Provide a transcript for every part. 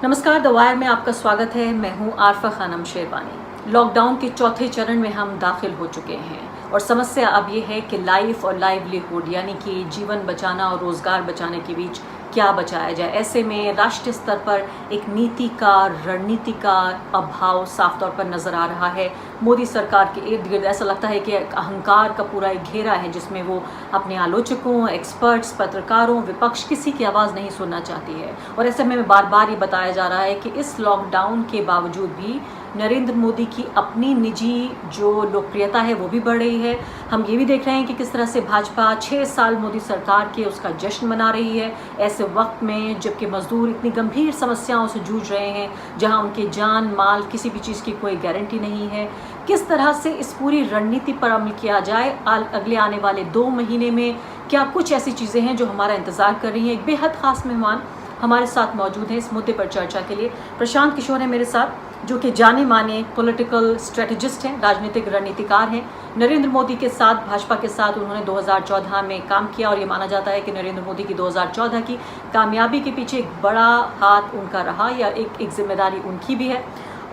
नमस्कार, the wire में आपका स्वागत है। मैं हूं आरफा खानम शेरवानी। लॉकडाउन के चौथे चरण में हम दाखिल हो चुके हैं और समस्या अब ये है कि लाइफ और लाइवलीहुड यानी कि जीवन बचाना और रोज़गार बचाने के बीच क्या बचाया जाए। ऐसे में राष्ट्रीय स्तर पर एक नीति का, रणनीति का अभाव साफ तौर पर नज़र आ रहा है। मोदी सरकार के इर्द गिर्द ऐसा लगता है कि एक अहंकार का पूरा एक घेरा है जिसमें वो अपने आलोचकों, एक्सपर्ट्स, पत्रकारों, विपक्ष किसी की आवाज़ नहीं सुनना चाहती है। और ऐसे में बार बार ये बताया जा रहा है कि इस लॉकडाउन के बावजूद भी नरेंद्र मोदी की अपनी निजी जो लोकप्रियता है वो भी बढ़ रही है। हम ये भी देख रहे हैं कि किस तरह से भाजपा 6 साल मोदी सरकार के उसका जश्न मना रही है, ऐसे वक्त में जबकि मजदूर इतनी गंभीर समस्याओं से जूझ रहे हैं, जहां उनके जान माल किसी भी चीज़ की कोई गारंटी नहीं है। किस तरह से इस पूरी रणनीति पर अमल किया जाए अगले आने वाले 2 महीने में, क्या कुछ ऐसी चीज़ें हैं जो हमारा इंतज़ार कर रही हैं। एक बेहद खास मेहमान हमारे साथ मौजूद हैं इस मुद्दे पर चर्चा के लिए। प्रशांत किशोर है मेरे साथ, जो कि जाने माने पॉलिटिकल स्ट्रेटेजिस्ट हैं, राजनीतिक रणनीतिकार हैं। नरेंद्र मोदी के साथ, भाजपा के साथ उन्होंने 2014 में काम किया और ये माना जाता है कि नरेंद्र मोदी की 2014 की कामयाबी के पीछे एक बड़ा हाथ उनका रहा या एक जिम्मेदारी उनकी भी है।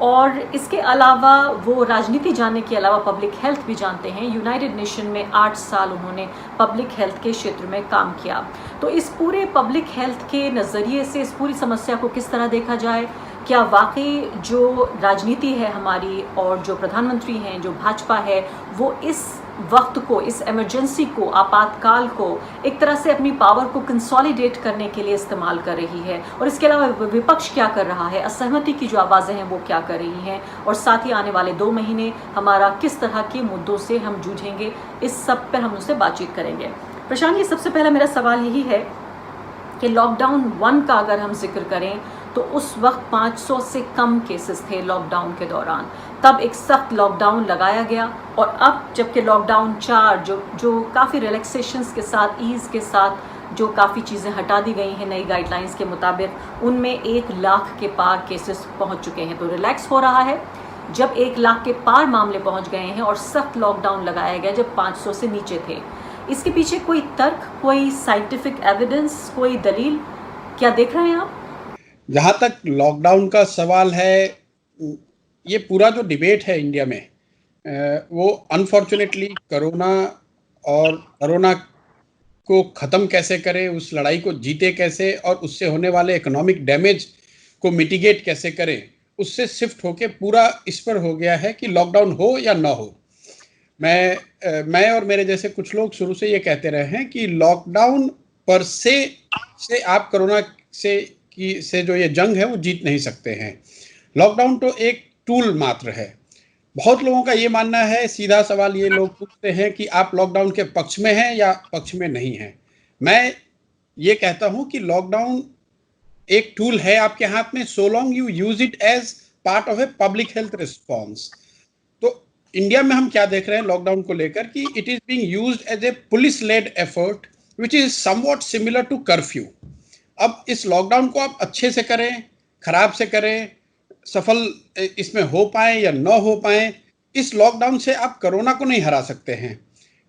और इसके अलावा वो राजनीति जानने के अलावा पब्लिक हेल्थ भी जानते हैं। यूनाइटेड नेशन में 8 साल उन्होंने पब्लिक हेल्थ के क्षेत्र में काम किया। तो इस पूरे पब्लिक हेल्थ के नज़रिए से इस पूरी समस्या को किस तरह देखा जाए, क्या वाकई जो राजनीति है हमारी और जो प्रधानमंत्री हैं, जो भाजपा है, वो इस वक्त को, इस इमरजेंसी को, आपातकाल को एक तरह से अपनी पावर को कंसोलिडेट करने के लिए इस्तेमाल कर रही है। और इसके अलावा विपक्ष क्या कर रहा है, असहमति की जो आवाज़ें हैं वो क्या कर रही हैं, और साथ ही आने वाले 2 महीने हमारा किस तरह के मुद्दों से हम जूझेंगे, इस सब पर हम उनसे बातचीत करेंगे। प्रशांत जी, सबसे पहला मेरा सवाल यही है कि लॉकडाउन 1 का अगर हम जिक्र करें तो उस वक्त 500 से कम केसेस थे लॉकडाउन के दौरान। तब एक सख्त लॉकडाउन लगाया गया और अब जबकि लॉकडाउन 4 जो काफ़ी रिलैक्सेशंस के साथ, ईज़ के साथ जो काफ़ी चीज़ें हटा दी गई हैं नई गाइडलाइंस के मुताबिक, उनमें 1 लाख के पार केसेस पहुंच चुके हैं। तो रिलैक्स हो रहा है जब 1 लाख के पार मामले पहुंच गए हैं, और सख्त लॉकडाउन लगाया गया जब 500 से नीचे थे। इसके पीछे कोई तर्क, कोई साइंटिफिक एविडेंस, कोई दलील क्या देख रहे हैं आप? जहाँ तक लॉकडाउन का सवाल है, ये पूरा जो डिबेट है इंडिया में, वो अनफॉर्चुनेटली कोरोना को ख़त्म कैसे करें, उस लड़ाई को जीते कैसे और उससे होने वाले इकोनॉमिक डैमेज को मिटिगेट कैसे करें, उससे शिफ्ट होके पूरा इस पर हो गया है कि लॉकडाउन हो या ना हो। मैं और मेरे जैसे कुछ लोग शुरू से ये कहते रहे हैं कि लॉकडाउन पर से आप कोरोना से जो ये जंग है वो जीत नहीं सकते हैं। लॉकडाउन तो एक टूल मात्र है। बहुत लोगों का ये मानना है, सीधा सवाल ये लोग पूछते हैं कि आप लॉकडाउन के पक्ष में हैं या पक्ष में नहीं हैं। मैं ये कहता हूं कि लॉकडाउन एक टूल है आपके हाथ में, so long you use it as part of a public health response. तो इंडिया में हम क्या देख रहे हैं लॉकडाउन को लेकर कि it is being used as a police led effort which is somewhat similar to curfew. अब इस लॉकडाउन को आप अच्छे से करें, खराब से करें, सफल इसमें हो पाए या न हो पाए, इस लॉकडाउन से आप कोरोना को नहीं हरा सकते हैं।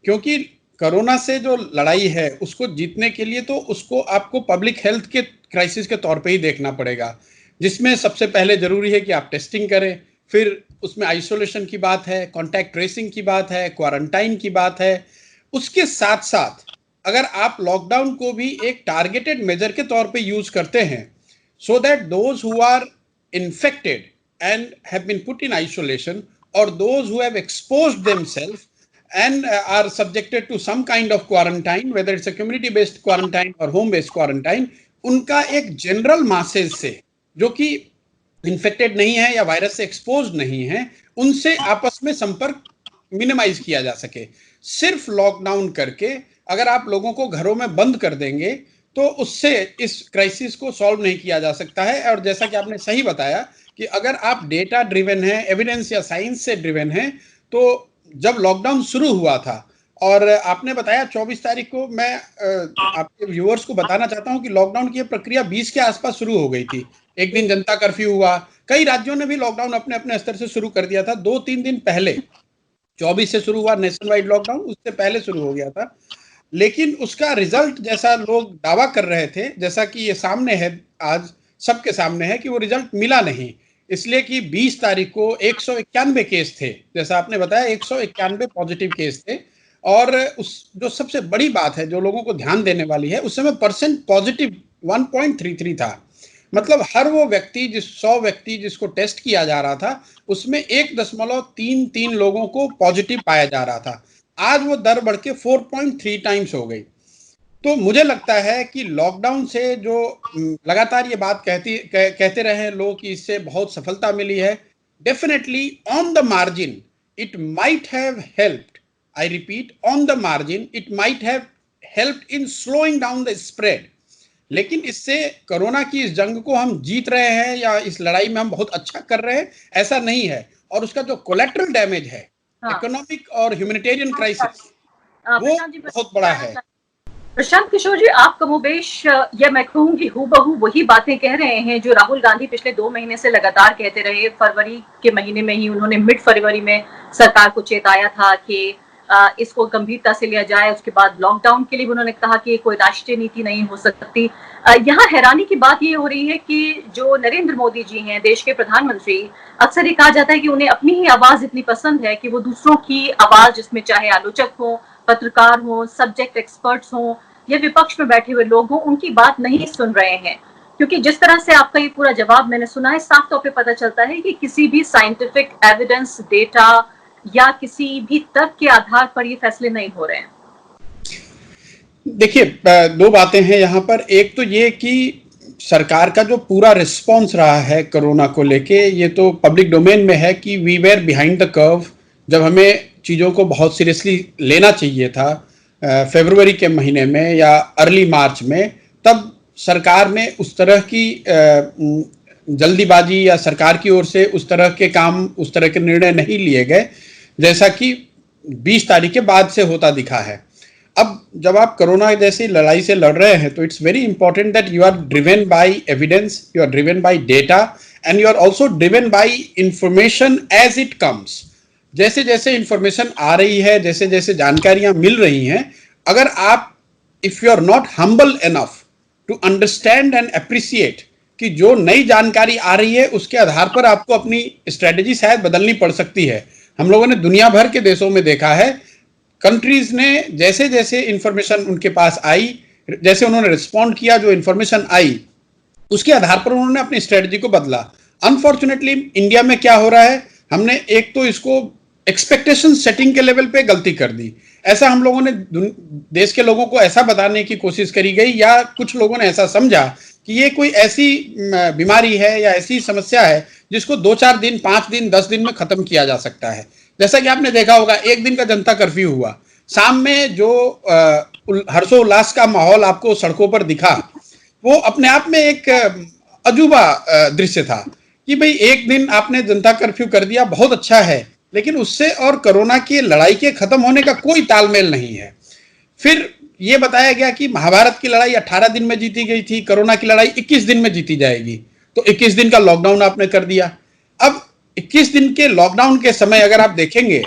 क्योंकि कोरोना से जो लड़ाई है उसको जीतने के लिए तो उसको आपको पब्लिक हेल्थ के क्राइसिस के तौर पे ही देखना पड़ेगा, जिसमें सबसे पहले जरूरी है कि आप टेस्टिंग करें, फिर उसमें आइसोलेशन की बात है, कॉन्टैक्ट ट्रेसिंग की बात है, क्वारंटाइन की बात है। उसके साथ साथ अगर आप लॉकडाउन को भी एक टारगेटेड मेजर के तौर पे यूज करते हैं, so that those who are infected and have been put in isolation, or those who have exposed themselves and are subjected to some kind of quarantine, whether it's a community based quarantine or home based quarantine, उनका एक general masses से जो कि infected नहीं है या virus से expose नहीं है, उनसे आपस में संपर्क मिनिमाइज किया जा सके। सिर्फ लॉकडाउन करके अगर आप लोगों को घरों में बंद कर देंगे तो उससे इस क्राइसिस को सॉल्व नहीं किया जा सकता है। और जैसा कि आपने सही बताया कि अगर आप डेटा ड्रिवन हैं, एविडेंस या साइंस से ड्रिवन हैं, तो जब लॉकडाउन शुरू हुआ था और आपने बताया 24 तारीख को, मैं आपके व्यूअर्स को बताना चाहता हूं कि लॉकडाउन की प्रक्रिया 20 के आसपास शुरू हो गई थी। एक दिन जनता कर्फ्यू हुआ, कई राज्यों ने भी लॉकडाउन अपने अपने स्तर से शुरू कर दिया था। 2-3 दिन पहले 24 से शुरू हुआ नेशनल वाइड लॉकडाउन, उससे पहले शुरू हो गया था। लेकिन उसका रिजल्ट जैसा लोग दावा कर रहे थे, जैसा कि ये सामने है आज, सबके सामने है कि वो रिजल्ट मिला नहीं, इसलिए कि 20 तारीख को 191 केस थे, जैसा आपने बताया 191 पॉजिटिव केस थे। और उस जो सबसे बड़ी बात है जो लोगों को ध्यान देने वाली है, उस समय परसेंट पॉजिटिव 1.33 था। मतलब हर वो व्यक्ति 100 व्यक्ति जिसको टेस्ट किया जा रहा था उसमें 1.33 लोगों को पॉजिटिव पाया जा रहा था। आज वो दर बढ़ के 4.3 टाइम्स हो गई। तो मुझे लगता है कि लॉकडाउन से जो लगातार ये बात कहते रहे लोग कि इससे बहुत सफलता मिली है, definitely on the margin it might have helped, I repeat on the margin it might have helped in slowing down the spread. लेकिन इससे कोरोना की इस जंग को हम जीत रहे हैं या इस लड़ाई में हम बहुत अच्छा कर रहे हैं, ऐसा नहीं है। और उसका जो कोलेटरल डैमेज है, इकोनॉमिक और ह्यूमैनिटेरियन क्राइसिस, वो बहुत बड़ा है। प्रशांत किशोर जी, आप कमोबेश या मैं कहूंगी हूबहू वही बातें कह रहे हैं जो राहुल गांधी पिछले 2 महीने से लगातार कहते रहे। फरवरी के महीने में ही उन्होंने मिड फरवरी में सरकार को चेताया था कि इसको गंभीरता से लिया जाए। उसके बाद लॉकडाउन के लिए उन्होंने कहा कि कोई राष्ट्रीय नीति नहीं हो सकती। यहाँ हैरानी की बात ये हो रही है कि जो नरेंद्र मोदी जी हैं, देश के प्रधानमंत्री, अक्सर ये कहा जाता है कि उन्हें अपनी ही आवाज इतनी पसंद है कि वो दूसरों की आवाज, जिसमें चाहे आलोचक हो, पत्रकार हो, सब्जेक्ट एक्सपर्ट्स हो या विपक्ष में बैठे हुए लोग हो, उनकी बात नहीं सुन रहे हैं। क्योंकि जिस तरह से आपका ये पूरा जवाब मैंने सुना है, साफ तौर पे पता चलता है कि किसी भी साइंटिफिक एविडेंस, डेटा या किसी भी तर्क के आधार पर ये फैसले नहीं हो रहे हैं। देखिए, 2 बातें हैं यहाँ पर। एक तो ये कि सरकार का जो पूरा रिस्पॉन्स रहा है कोरोना को लेके, ये तो पब्लिक डोमेन में है कि we were behind the curve. जब हमें चीज़ों को बहुत सीरियसली लेना चाहिए था फरवरी के महीने में या अर्ली मार्च में, तब सरकार ने उस तरह की जल्दीबाजी या सरकार की ओर से उस तरह के काम, उस तरह के निर्णय नहीं लिए गए जैसा कि 20 तारीख के बाद से होता दिखा है। अब जब आप कोरोना जैसी लड़ाई से लड़ रहे हैं तो it's very important that you are driven by evidence, you are driven by data and you are also driven by information as it comes. जैसे जैसे इंफॉर्मेशन आ रही है, जैसे जैसे जानकारियां मिल रही हैं, अगर आप if you are not humble enough to understand and appreciate कि जो नई जानकारी आ रही है उसके आधार पर आपको अपनी स्ट्रेटेजी शायद बदलनी पड़ सकती है। हम लोगों ने दुनिया भर के देशों में देखा है, कंट्रीज ने जैसे जैसे इंफॉर्मेशन उनके पास आई, जैसे उन्होंने रिस्पॉन्ड किया, जो इंफॉर्मेशन आई उसके आधार पर उन्होंने अपनी स्ट्रेटजी को बदला। अनफॉर्चुनेटली इंडिया में क्या हो रहा है, हमने एक तो इसको एक्सपेक्टेशन सेटिंग के लेवल पे गलती कर दी। ऐसा हम लोगों ने देश के लोगों को ऐसा बताने की कोशिश करी गई, या कुछ लोगों ने ऐसा समझा कि ये कोई ऐसी बीमारी है या ऐसी समस्या है जिसको 2-4 दिन, 5 दिन, 10 दिन में खत्म किया जा सकता है। जैसा कि आपने देखा होगा, एक दिन का जनता कर्फ्यू हुआ, शाम में जो हर्षोल्लास का माहौल आपको सड़कों पर दिखा, वो अपने आप में एक अजूबा दृश्य था कि भाई एक दिन आपने जनता कर्फ्यू कर दिया, बहुत अच्छा है, लेकिन उससे और कोरोना की लड़ाई के खत्म होने का कोई तालमेल नहीं है। फिर ये बताया गया कि महाभारत की लड़ाई 18 दिन में जीती गई थी, कोरोना की लड़ाई 21 दिन में जीती जाएगी, तो 21 दिन का लॉकडाउन आपने कर दिया। अब 21 दिन के लॉकडाउन के समय अगर आप देखेंगे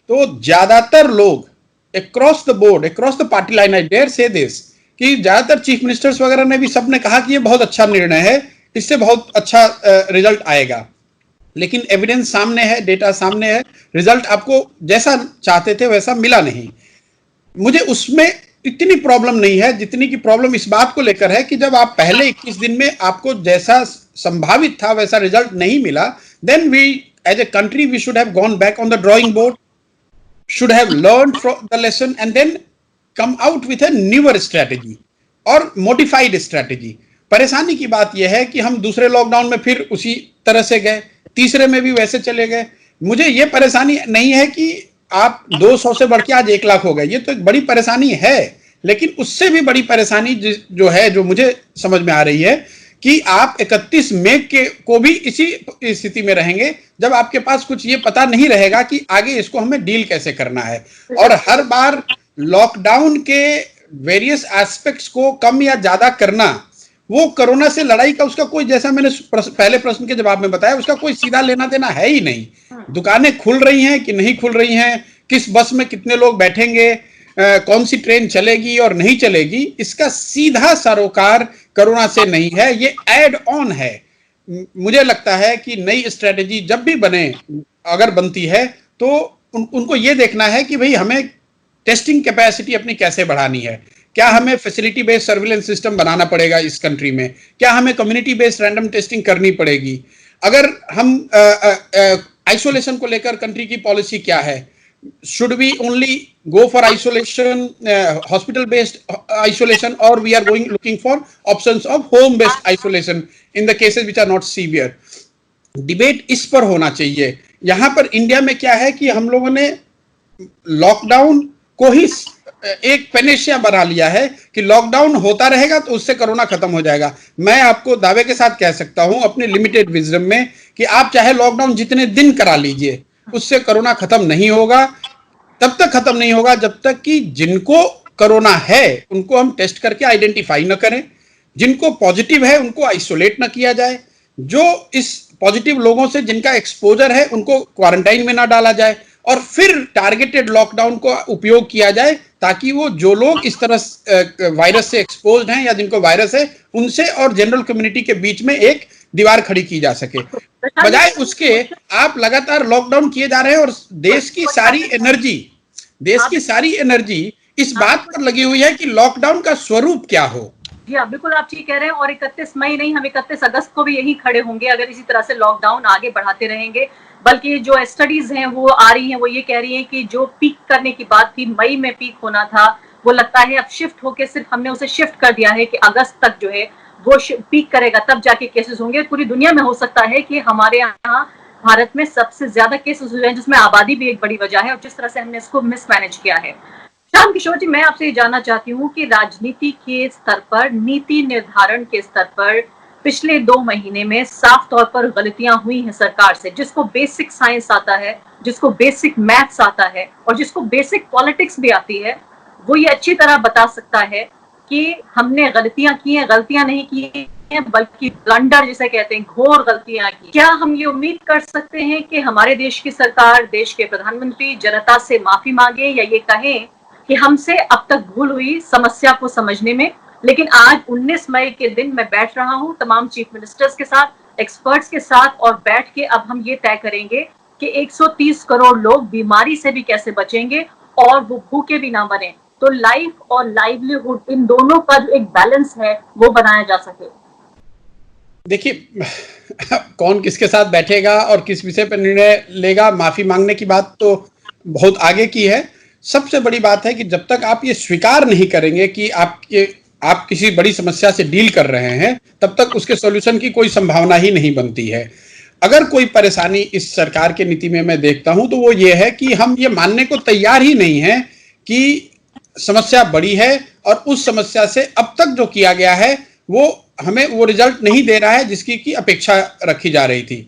तो ज्यादातर लोग across the board, across the party line, I dare say this, कि ज्यादातर चीफ मिनिस्टर्स वगैरह ने भी सबने कहा कि ये बहुत अच्छा निर्णय है, इससे बहुत अच्छा रिजल्ट आएगा। लेकिन एविडेंस सामने है, डेटा सामने है, रिजल्ट आपको जैसा चाहते थे वैसा मिला नहीं। मुझे उसमें इतनी प्रॉब्लम नहीं है जितनी की प्रॉब्लम इस बात को लेकर है कि जब आप पहले 21 दिन में आपको जैसा संभावित था वैसा रिजल्ट नहीं मिला, then we as a country we should have gone back on the drawing board, should have learned from the lesson and then come out with a newer strategy और मॉडिफाइड स्ट्रेटेजी। परेशानी की बात यह है कि हम दूसरे लॉकडाउन में फिर उसी तरह से गए, तीसरे में भी वैसे चले गए। मुझे ये परेशानी नहीं है कि आप 200 से बढ़ के आज 1 लाख हो गए, ये तो एक बड़ी परेशानी है, लेकिन उससे भी बड़ी परेशानी जो है, जो मुझे समझ में आ रही है कि आप 31 मई को भी इसी स्थिति में रहेंगे जब आपके पास कुछ ये पता नहीं रहेगा कि आगे इसको हमें डील कैसे करना है। और हर बार लॉकडाउन के वेरियस एस्पेक्ट्स को कम या ज्यादा करना, वो कोरोना से लड़ाई का उसका कोई, जैसा मैंने पहले प्रश्न के जवाब में बताया, उसका कोई सीधा लेना देना है ही नहीं। दुकानें खुल रही हैं कि नहीं खुल रही हैं, किस बस में कितने लोग बैठेंगे, कौन सी ट्रेन चलेगी और नहीं चलेगी, इसका सीधा सरोकार कोरोना से नहीं है, ये ऐड ऑन है। मुझे लगता है कि नई स्ट्रेटेजी जब भी बने, अगर बनती है तो उनको ये देखना है कि भाई हमें टेस्टिंग कैपेसिटी अपनी कैसे बढ़ानी है। क्या हमें फैसिलिटी बेस्ड सर्विलेंस सिस्टम बनाना पड़ेगा इस कंट्री में? क्या हमें कम्युनिटी बेस्ड रैंडम टेस्टिंग करनी पड़ेगी? अगर हम आइसोलेशन को लेकर कंट्री की पॉलिसी क्या है? Should we only go for isolation, hospital based isolation, or we are looking for options of home based isolation in the cases which are not severe? Debate इस पर होना चाहिए। यहां पर इंडिया में क्या है कि हम लोगों ने लॉकडाउन को ही एक पेनेशिया बना लिया है कि लॉकडाउन होता रहेगा तो उससे कोरोना खत्म हो जाएगा। मैं आपको दावे के साथ कह सकता हूं अपने लिमिटेड विजडम में कि आप चाहे लॉकडाउन जितने दिन करा लीजिए, उससे कोरोना खत्म नहीं होगा। तब तक खत्म नहीं होगा जब तक कि जिनको कोरोना है उनको हम टेस्ट करके आइडेंटिफाई न करें, जिनको पॉजिटिव है उनको आइसोलेट न किया जाए, जो इस पॉजिटिव लोगों से जिनका एक्सपोजर है उनको क्वारंटाइन में ना डाला जाए, और फिर टारगेटेड लॉकडाउन को उपयोग किया जाए ताकि वो जो लोग इस तरह वायरस से एक्सपोज्ड हैं या जिनको वायरस है उनसे और जनरल कम्युनिटी के बीच में एक दीवार खड़ी की जा सके। बजाय उसके आप लगातार लॉकडाउन किए जा रहे हैं और देश की सारी एनर्जी इस बात पर लगी हुई है कि लॉकडाउन का स्वरूप क्या हो। जी हाँ, बिल्कुल आप ठीक कह रहे हैं। और 31 मई नहीं, हम 31 अगस्त को भी यही खड़े होंगे अगर इसी तरह से लॉकडाउन आगे बढ़ाते रहेंगे। बल्कि जो स्टडीज हैं वो आ रही हैं, वो ये कह रही हैं कि जो पीक करने की बात थी, मई में पीक होना था, वो लगता है अब शिफ्ट होके सिर्फ हमने उसे शिफ्ट कर दिया है कि अगस्त तक जो है वो पीक करेगा, तब जाके केसेस होंगे। पूरी दुनिया में हो सकता है कि हमारे यहाँ भारत में सबसे ज्यादा केसेस हुए हैं, जिसमें आबादी भी एक बड़ी वजह है और जिस तरह से हमने इसको मिसमैनेज किया है। श्याम किशोर जी, मैं आपसे ये जानना चाहती हूँ कि राजनीति के स्तर पर, नीति निर्धारण के स्तर पर पिछले 2 महीने में साफ तौर पर गलतियां हुई हैं सरकार से। जिसको बेसिक साइंस आता है, जिसको बेसिक मैथ्स आता है और जिसको बेसिक पॉलिटिक्स भी आती है, वो ये अच्छी तरह बता सकता है कि हमने गलतियां की हैं, गलतियां नहीं की हैं बल्कि ब्लंडर जिसे कहते हैं, घोर गलतियां की। क्या हम ये उम्मीद कर सकते हैं कि हमारे देश की सरकार, देश के प्रधानमंत्री जनता से माफी मांगे या ये कहें कि हमसे अब तक भूल हुई समस्या को समझने में? लेकिन आज 19 मई के दिन मैं बैठ रहा हूं तमाम चीफ मिनिस्टर्स के साथ, एक्सपर्ट्स के साथ, और बैठ के अब हम ये तय करेंगे कि 130 करोड़ लोग बीमारी से भी कैसे बचेंगे और वो भूखे भी ना मरें। तो लाइफ और लाइवलीहुड, इन दोनों का जो एक बैलेंस है वो बनाया जा सके। देखिए, कौन किसके साथ बैठेगा और किस विषय पर निर्णय लेगा, माफी मांगने की बात तो बहुत आगे की है। सबसे बड़ी बात है कि जब तक आप ये स्वीकार नहीं करेंगे कि आप किसी बड़ी समस्या से डील कर रहे हैं, तब तक उसके सॉल्यूशन की कोई संभावना ही नहीं बनती है। अगर कोई परेशानी इस सरकार के नीति में मैं देखता हूं तो वो ये है कि हम ये मानने को तैयार ही नहीं है कि समस्या बड़ी है और उस समस्या से अब तक जो किया गया है वो हमें वो रिजल्ट नहीं दे रहा है जिसकी की अपेक्षा रखी जा रही थी।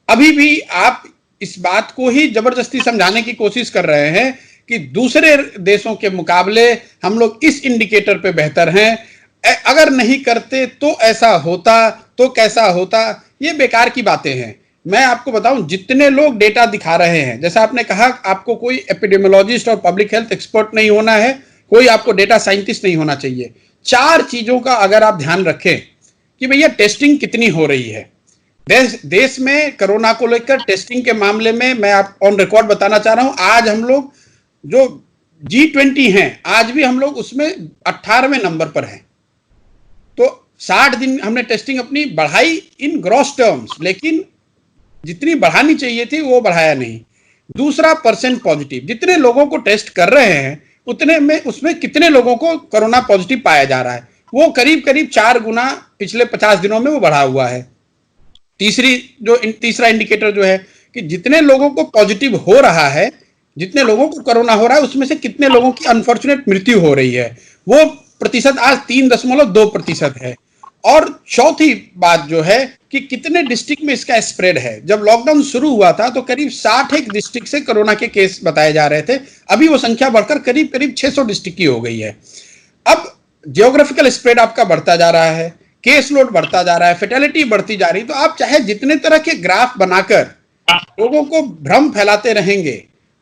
अभी भी आप इस बात को ही जबरदस्ती समझाने की कोशिश कर रहे हैं कि दूसरे देशों के मुकाबले हम लोग इस इंडिकेटर पे बेहतर हैं, अगर नहीं करते तो ऐसा होता, तो कैसा होता। ये बेकार की बातें हैं। मैं आपको बताऊं, जितने लोग डेटा दिखा रहे हैं, जैसा आपने कहा, आपको कोई एपिडेमियोलॉजिस्ट और पब्लिक हेल्थ एक्सपर्ट नहीं होना है, कोई आपको डेटा साइंटिस्ट नहीं होना चाहिए। 4 चीजों का अगर आप ध्यान रखें कि भैया टेस्टिंग कितनी हो रही है देश में कोरोना को लेकर, टेस्टिंग के मामले में मैं आप ऑन रिकॉर्ड बताना चाह रहा हूं, आज हम लोग जो G20 हैं, आज भी हम लोग उसमें 18वें नंबर पर हैं। तो 60 दिन हमने टेस्टिंग अपनी बढ़ाई इन ग्रॉस टर्म्स, लेकिन जितनी बढ़ानी चाहिए थी वो बढ़ाया नहीं। दूसरा, परसेंट पॉजिटिव, जितने लोगों को टेस्ट कर रहे हैं उतने में उसमें कितने लोगों को कोरोना पॉजिटिव पाया जा रहा है, वो करीब करीब 4 गुना पिछले 50 दिनों में वो बढ़ा हुआ है। तीसरा इंडिकेटर जो है कि जितने लोगों को पॉजिटिव हो रहा है, जितने लोगों को कोरोना हो रहा है, उसमें से कितने लोगों की अनफॉर्चुनेट मृत्यु हो रही है, वो प्रतिशत आज 3.2% है। और चौथी बात जो है कि कितने डिस्ट्रिक्ट में इसका स्प्रेड है। जब लॉकडाउन शुरू हुआ था तो करीब 61 डिस्ट्रिक्ट से कोरोना के केस बताए जा रहे थे, अभी वो संख्या बढ़कर करीब करीब 600 डिस्ट्रिक्ट की हो गई है। अब जियोग्राफिकल स्प्रेड आपका बढ़ता जा रहा है, केस लोड बढ़ता जा रहा है, फेटेलिटी बढ़ती जा रही है। तो आप चाहे जितने तरह के ग्राफ बनाकर लोगों को भ्रम फैलाते रहेंगे,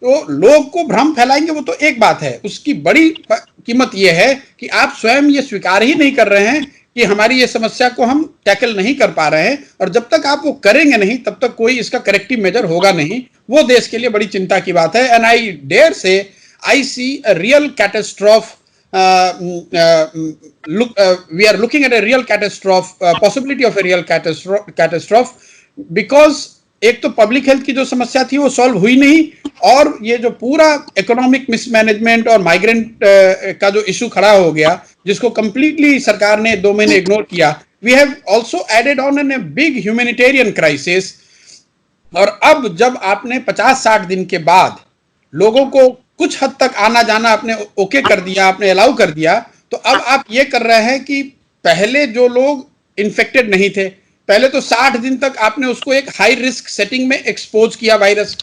तो लोग को भ्रम फैलाएंगे वो तो एक बात है, उसकी बड़ी कीमत यह है कि आप स्वयं ये स्वीकार ही नहीं कर रहे हैं कि हमारी ये समस्या को हम टैकल नहीं कर पा रहे हैं, और जब तक आप वो करेंगे नहीं तब तक कोई इसका करेक्टिव मेजर होगा नहीं। वो देश के लिए बड़ी चिंता की बात है। And I dare say I see a real catastrophe, we are looking at a real catastrophe, possibility of a real catastrophe, because एक तो पब्लिक हेल्थ की जो समस्या थी वो सॉल्व हुई नहीं, और ये जो पूरा इकोनॉमिक मिसमैनेजमेंट और माइग्रेंट का जो इशू खड़ा हो गया, जिसको कंप्लीटली सरकार ने 2 महीने इग्नोर किया, we have also added on an a big humanitarian crisis. और अब जब आपने 50-60 दिन के बाद लोगों को कुछ हद तक आना जाना आपने ओके कर दिया, आपने अलाउ कर दिया, तो अब आप ये कर रहे हैं कि पहले जो लोग इन्फेक्टेड नहीं थे, पहले तो 60 दिन तक आपने उसको एक हाई रिस्क सेटिंग में एक्सपोज किया वायरस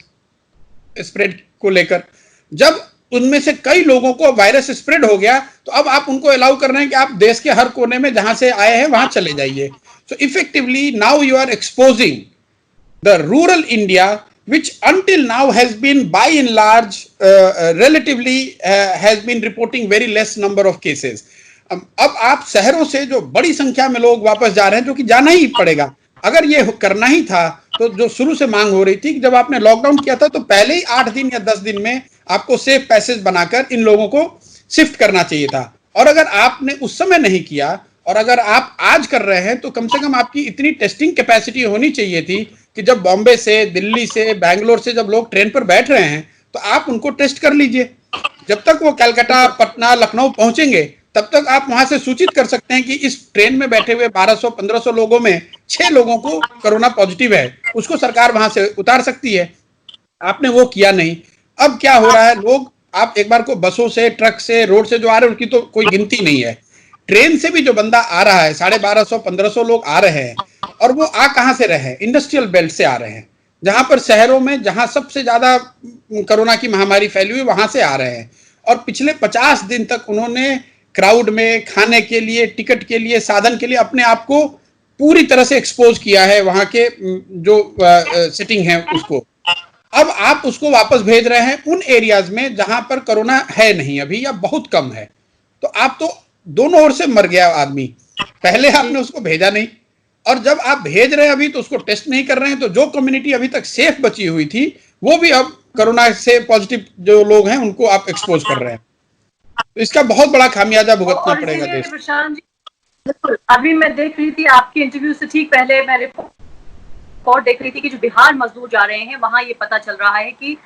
स्प्रेड को लेकर। जब उनमें से कई लोगों को वायरस स्प्रेड हो गया, तो अब आप उनको अलाउ कर रहे हैं कि आप देश के हर कोने में जहां से आए हैं वहां चले जाइए। So effectively now you are exposing the rural India, which until now has been by and large relatively has been reporting very less number of cases. अब आप शहरों से जो बड़ी संख्या में लोग वापस जा रहे हैं, जो कि जाना ही पड़ेगा। अगर ये करना ही था तो जो शुरू से मांग हो रही थी कि जब आपने लॉकडाउन किया था तो पहले ही 8 दिन या 10 दिन में आपको सेफ पैसेज बनाकर इन लोगों को शिफ्ट करना चाहिए था। और अगर आपने उस समय नहीं किया, और अगर आप आज कर रहे हैं, तो कम से कम आपकी इतनी टेस्टिंग कैपेसिटी होनी चाहिए थी कि जब बॉम्बे से, दिल्ली से, बैंगलोर से जब लोग ट्रेन पर बैठ रहे हैं तो आप उनको टेस्ट कर लीजिए। जब तक वो कलकत्ता, पटना, लखनऊ पहुंचेंगे तब तक आप वहां से सूचित कर सकते हैं कि इस ट्रेन में बैठे हुए 1200-1500 लोगों में 6 लोगों को कोरोना पॉजिटिव है, उसको सरकार वहां से उतार सकती है। आपने वो किया नहीं। अब क्या हो रहा है, लोग, आप एक बार को बसों से, ट्रक से, रोड से जो आ रहे हैं उनकी तो कोई गिनती नहीं है। ट्रेन से भी जो बंदा आ रहा है, 1250-1500 लोग आ रहे हैं, और वो आ कहां से रहे हैं? इंडस्ट्रियल बेल्ट से आ रहे हैं, जहां पर शहरों में जहां सबसे ज्यादा कोरोना की महामारी फैली हुई वहां से आ रहे हैं। और पिछले 50 दिन तक उन्होंने क्राउड में खाने के लिए, टिकट के लिए, साधन के लिए अपने आप को पूरी तरह से एक्सपोज किया है वहां के जो सेटिंग है उसको। अब आप उसको वापस भेज रहे हैं उन एरियाज में जहां पर कोरोना है नहीं अभी, या बहुत कम है। तो आप तो दोनों ओर से मर गया आदमी। पहले आपने उसको भेजा नहीं, और जब आप भेज रहे हैं अभी तो उसको टेस्ट नहीं कर रहे हैं, तो जो कम्युनिटी अभी तक सेफ बची हुई थी वो भी अब कोरोना से पॉजिटिव जो लोग हैं उनको आप एक्सपोज कर रहे हैं। तो इसका बहुत बड़ा खामियाजा भुगतना पड़ेगा देश। प्रशांत जी, बिल्कुल, अभी मैं देख रही थी आपके इंटरव्यू से ठीक पहले मैं रिपोर्ट देख रही थी कि जो बिहार मजदूर जा रहे हैं वहां ये पता चल रहा है कि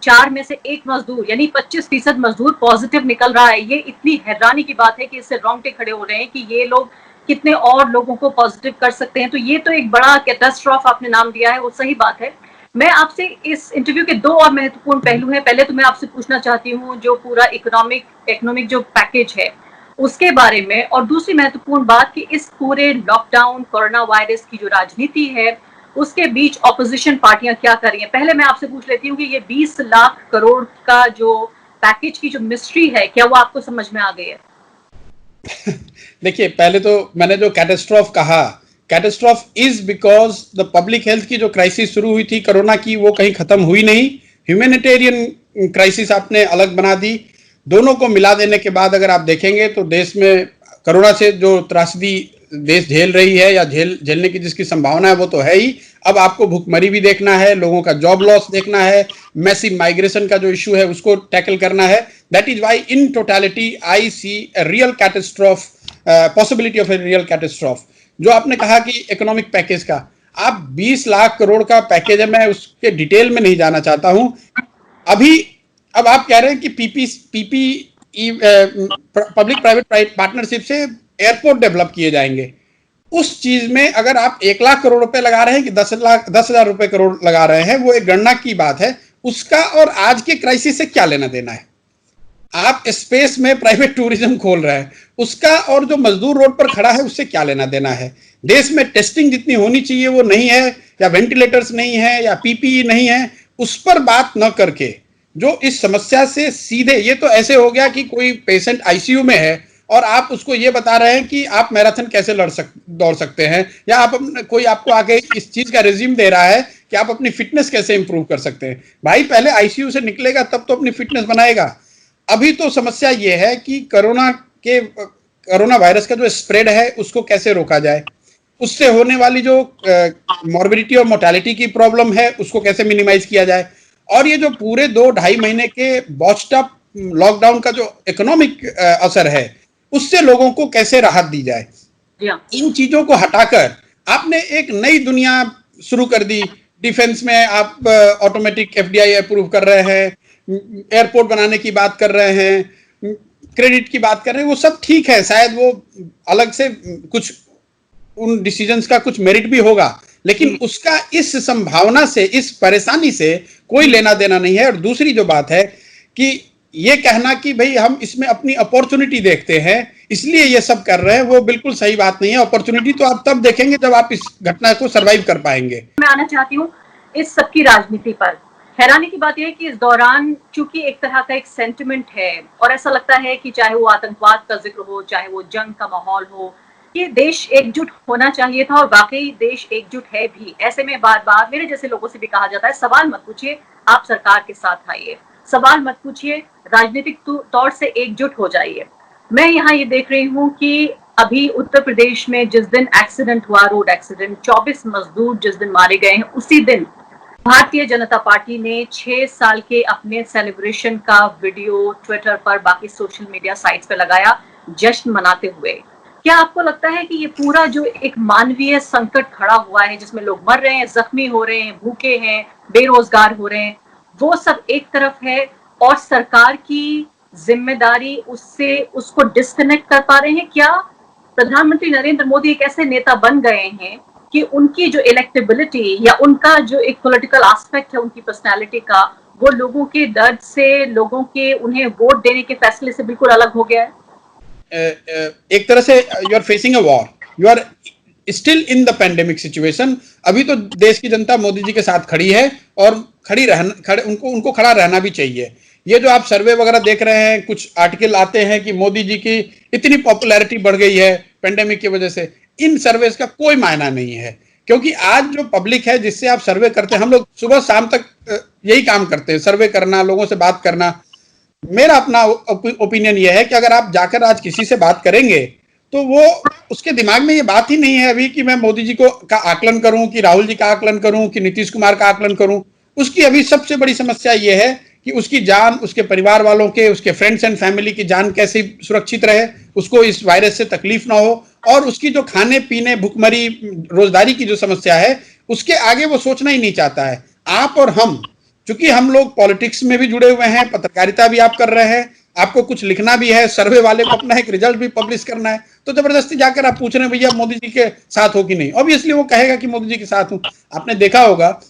4 में से 1 मजदूर यानी 25% मजदूर पॉजिटिव निकल रहा है। ये इतनी हैरानी की बात है कि इससे रोंगटे खड़े हो रहे हैं कि ये लोग कितने और लोगों को पॉजिटिव कर सकते हैं। तो ये तो एक बड़ा कैटास्ट्रॉफ आपने नाम दिया है, वो सही बात है। मैं आपसे इस इंटरव्यू के 2 और महत्वपूर्ण पहलू हैं। पहले तो मैं आपसे पूछना चाहती हूँ जो पूरा इकोनॉमिक जो पैकेज है उसके बारे में, और दूसरी महत्वपूर्ण बात कि इस पूरे लॉकडाउन, कोरोना वायरस की जो राजनीति है उसके बीच ऑपोजिशन पार्टियां क्या कर रही हैं। पहले मैं आपसे पूछ लेती हूँ कि ये 20 लाख करोड़ का जो पैकेज की जो मिस्ट्री है, क्या वो आपको समझ में आ गई है? देखिए, पहले तो मैंने जो कैटास्ट्रॉफ कहा, catastrophe is because the public health की जो क्राइसिस शुरू हुई थी कोरोना की, वो कहीं खत्म हुई नहीं। ह्यूमैनिटेरियन क्राइसिस आपने अलग बना दी। दोनों को मिला देने के बाद अगर आप देखेंगे तो देश में कोरोना से जो त्रासदी देश झेल रही है या झेलने की जिसकी संभावना है वो तो है ही। अब आपको भुखमरी भी देखना है, लोगों का जॉब लॉस देखना है, मैसिव माइग्रेशन का जो इशू है उसको टैकल करना है। That is why in totality I see a real catastrophe, possibility of a real catastrophe. जो आपने कहा कि इकोनॉमिक पैकेज का, आप 20 लाख करोड़ का पैकेज है, मैं उसके डिटेल में नहीं जाना चाहता हूं अभी। अब आप कह रहे हैं कि पीपीई पब्लिक प्राइवेट पार्टनरशिप से एयरपोर्ट डेवलप किए जाएंगे। उस चीज में अगर आप 1 लाख करोड़ रुपए लगा रहे हैं कि 10,000 रुपए करोड़ लगा रहे हैं, वो एक गणना की बात है। उसका और आज के क्राइसिस से क्या लेना देना है? आप स्पेस में प्राइवेट टूरिज्म खोल रहे हैं, उसका और जो मजदूर रोड पर खड़ा है उससे क्या लेना देना है? देश में टेस्टिंग जितनी होनी चाहिए वो नहीं है, या वेंटिलेटर्स नहीं है, या पीपीई नहीं है, उस पर बात न करके जो इस समस्या से सीधे, ये तो ऐसे हो गया कि कोई पेशेंट आईसीयू में है और आप उसको ये बता रहे हैं कि आप मैराथन कैसे दौड़ सकते हैं, या आप कोई आपको आके इस चीज का रिज्यूम दे रहा है कि आप अपनी फिटनेस कैसे इंप्रूव कर सकते हैं। भाई, पहले आईसीयू से निकलेगा तब तो अपनी फिटनेस बनाएगा। अभी तो समस्या ये है कि कोरोना के कोरोना वायरस का जो स्प्रेड है उसको कैसे रोका जाए, उससे होने वाली जो मॉर्बिडिटी और मोर्टेलिटी की प्रॉब्लम है उसको कैसे मिनिमाइज किया जाए, और ये जो पूरे 2-2.5 महीने के बॉच्ड अप लॉकडाउन का जो इकोनॉमिक असर है उससे लोगों को कैसे राहत दी जाए। इन चीजों को हटाकर आपने एक नई दुनिया शुरू कर दी। डिफेंस में आप ऑटोमेटिक एफडीआई अप्रूव कर रहे हैं, एयरपोर्ट बनाने की बात कर रहे हैं, क्रेडिट की बात कर रहे हैं, वो सब ठीक है, शायद वो अलग से कुछ उन डिसीजंस का कुछ मेरिट भी होगा, लेकिन उसका इस संभावना से, इस परेशानी से कोई लेना देना नहीं है। और दूसरी जो बात है कि ये कहना कि भाई हम इसमें अपनी अपॉर्चुनिटी देखते हैं इसलिए ये सब कर रहे हैं, वो बिल्कुल सही बात नहीं है। अपॉर्चुनिटी तो आप तब देखेंगे जब आप इस घटना को सरवाइव कर पाएंगे। मैं आना चाहती हूँ इस सब की राजनीति पर। हैरानी की बात यह है कि इस दौरान चूंकि एक तरह का एक सेंटिमेंट है और ऐसा लगता है कि चाहे वो आतंकवाद का जिक्र हो, चाहे वो जंग का माहौल हो, ये देश एकजुट होना चाहिए था और वाकई देश एकजुट है भी। ऐसे में बार बार मेरे जैसे लोगों से भी कहा जाता है सवाल मत पूछिए, आप सरकार के साथ आइए, सवाल मत पूछिए, राजनीतिक तौर से एकजुट हो जाइए। मैं यहाँ ये देख रही हूँ कि अभी उत्तर प्रदेश में जिस दिन एक्सीडेंट हुआ, रोड एक्सीडेंट, 24 मजदूर जिस दिन मारे गए हैं, उसी दिन भारतीय जनता पार्टी ने 6 साल के अपने सेलिब्रेशन का वीडियो ट्विटर पर, बाकी सोशल मीडिया साइट्स पे लगाया जश्न मनाते हुए। क्या आपको लगता है कि ये पूरा जो एक मानवीय संकट खड़ा हुआ है जिसमें लोग मर रहे हैं, जख्मी हो रहे हैं, भूखे हैं, बेरोजगार हो रहे हैं, वो सब एक तरफ है और सरकार की जिम्मेदारी उससे उसको डिस्कनेक्ट कर पा रहे हैं? क्या प्रधानमंत्री नरेंद्र मोदी एक ऐसे नेता बन गए हैं कि उनकी जो इलेक्टेबिलिटी या उनका जो एक पॉलिटिकल एस्पेक्ट है उनकी पर्सनालिटी का, वो लोगों के दर्द से, लोगों के उन्हें वोट देने के फैसले से बिल्कुल अलग हो गया है? एक तरह से you are facing a war, you are still in the pandemic situation. अभी तो देश की जनता मोदी जी के साथ खड़ी है और उनको खड़ा रहना भी चाहिए। ये जो आप सर्वे वगैरह देख रहे हैं, कुछ आर्टिकल आते हैं कि मोदी जी की इतनी पॉपुलैरिटी बढ़ गई है पेंडेमिक की वजह से, इन सर्वेस का कोई मायना नहीं है, क्योंकि आज जो पब्लिक है जिससे आप सर्वे करते हैं, हम लोग सुबह शाम तक यही काम करते हैं, सर्वे करना, लोगों से बात करना। मेरा अपना ओपिनियन यह है कि अगर आप जाकर आज किसी से बात करेंगे तो वो उसके दिमाग में ये बात ही नहीं है अभी कि मैं मोदी जी का आकलन करूं, कि राहुल जी का आकलन करूं, कि नीतीश कुमार का आकलन करूं। उसकी अभी सबसे बड़ी समस्या ये है कि उसकी जान, उसके परिवार वालों के, उसके फ्रेंड्स एंड फैमिली की जान कैसे सुरक्षित रहे, उसको इस वायरस से तकलीफ ना हो, और उसकी जो खाने पीने, भुखमरी, रोजगारी की जो समस्या है उसके आगे वो सोचना ही नहीं चाहता है। आप और हम, चूंकि हम लोग पॉलिटिक्स में भी जुड़े हुए हैं, पत्रकारिता भी आप कर रहे हैं, आपको कुछ लिखना भी है, सर्वे वाले को अपना एक रिजल्ट भी पब्लिश करना है, तो जबरदस्ती जाकर आप पूछ रहे हैं भैया मोदी जी के साथ हो कि नहीं। ऑब्वियसली वो कहेगा कि मोदी जी के साथ हूं। आपने देखा होगा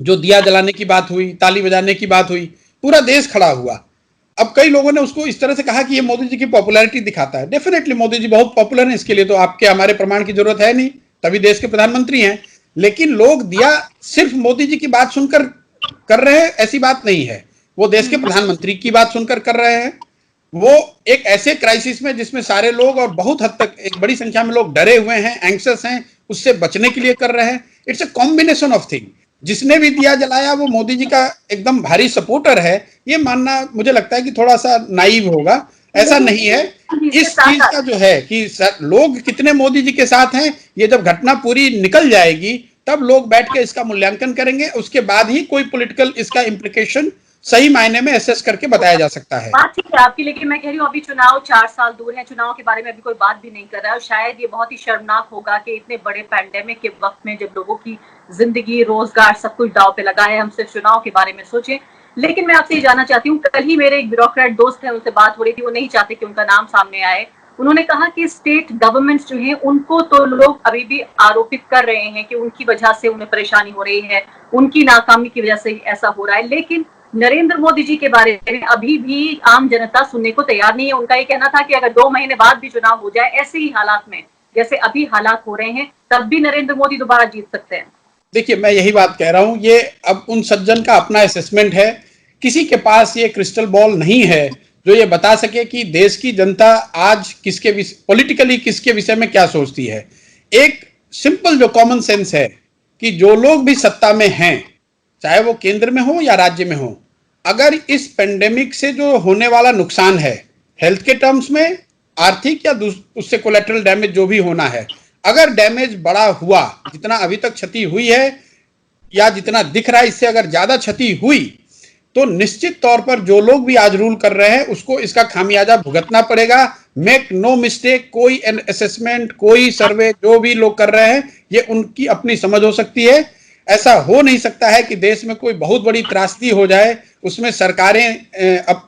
जो दिया जलाने की बात हुई, ताली बजाने की बात हुई, पूरा देश खड़ा हुआ। अब कई लोगों ने उसको इस तरह से कहा कि ये मोदी जी की पॉपुलैरिटी दिखाता है। डेफिनेटली मोदी जी बहुत पॉपुलर हैं, इसके लिए तो आपके हमारे प्रमाण की जरूरत है नहीं, तभी देश के प्रधानमंत्री हैं। लेकिन लोग दिया सिर्फ मोदी जी की बात सुनकर कर रहे हैं ऐसी बात नहीं है, वो देश के प्रधानमंत्री की बात सुनकर कर रहे हैं। वो एक ऐसे क्राइसिस में जिसमें सारे लोग और बहुत हद तक एक बड़ी संख्या में लोग डरे हुए हैं, एंक्शस हैं, उससे बचने के लिए कर रहे हैं। It's a combination of thing. जिसने भी दिया जलाया वो मोदी जी का एकदम भारी सपोर्टर है, ये मानना मुझे लगता है कि थोड़ा सा नाइव होगा। ऐसा नहीं है। इस चीज का जो है कि लोग कितने मोदी जी के साथ हैं, ये जब घटना पूरी निकल जाएगी तब लोग बैठ के इसका मूल्यांकन करेंगे, उसके बाद ही कोई पॉलिटिकल इसका इम्प्लीकेशन सही मायने में एसेस करके बताया जा सकता है। बात ठीक है आपकी, लेकिन मैं कह रही हूँ अभी चुनाव 4 साल दूर है, चुनाव के बारे में अभी कोई बात भी नहीं कर रहा है। और शायद ये बहुत ही शर्मनाक होगा कि इतने बड़े पैंडेमिक के वक्त में, जब लोगों की जिंदगी, रोजगार, सब कुछ दांव पे लगा है, हम सिर्फ चुनाव के बारे में सोचें। लेकिन मैं आपसे ये जानना चाहती हूँ, कल ही मेरे एक ब्यूरोक्रेट दोस्त है, उनसे बात हो रही थी, वो नहीं चाहते कि उनका नाम सामने आए। उन्होंने कहा कि स्टेट गवर्नमेंट्स जो हैं उनको तो लोग अभी भी आरोपित कर रहे हैं कि उनकी वजह से उन्हें परेशानी हो रही है, उनकी नाकामी की वजह से ऐसा हो रहा है। लेकिन नरेंद्र मोदी जी के बारे में अभी भी आम जनता सुनने को तैयार नहीं है। उनका ये कहना था कि अगर 2 महीने बाद भी चुनाव हो जाए ऐसे ही हालात में जैसे अभी हालात हो रहे हैं, तब भी नरेंद्र मोदी दोबारा जीत सकते हैं। देखिए, मैं यही बात कह रहा हूं, ये अब उन सज्जन का अपना असेसमेंट है। किसी के पास ये क्रिस्टल बॉल नहीं है जो ये बता सके कि देश की जनता आज किसके पॉलिटिकली किसके विषय में क्या सोचती है। एक सिंपल जो कॉमन सेंस है कि जो लोग भी सत्ता में हैं, चाहे वो केंद्र में हो या राज्य में हो, अगर इस पेंडेमिक से जो होने वाला नुकसान है हेल्थ के टर्म्स में, आर्थिक या उससे कोलेटरल डैमेज जो भी होना है, अगर डैमेज बड़ा हुआ, जितना अभी तक क्षति हुई है या जितना दिख रहा है इससे अगर ज्यादा क्षति हुई, तो निश्चित तौर पर जो लोग भी आज रूल कर रहे हैं उसको इसका खामियाजा भुगतना पड़ेगा। मेक नो मिस्टेक, कोई असेसमेंट, कोई सर्वे जो भी लोग कर रहे हैं ये उनकी अपनी समझ हो सकती है। ऐसा हो नहीं सकता है कि देश में कोई बहुत बड़ी त्रासदी हो जाए, उसमें सरकारें अब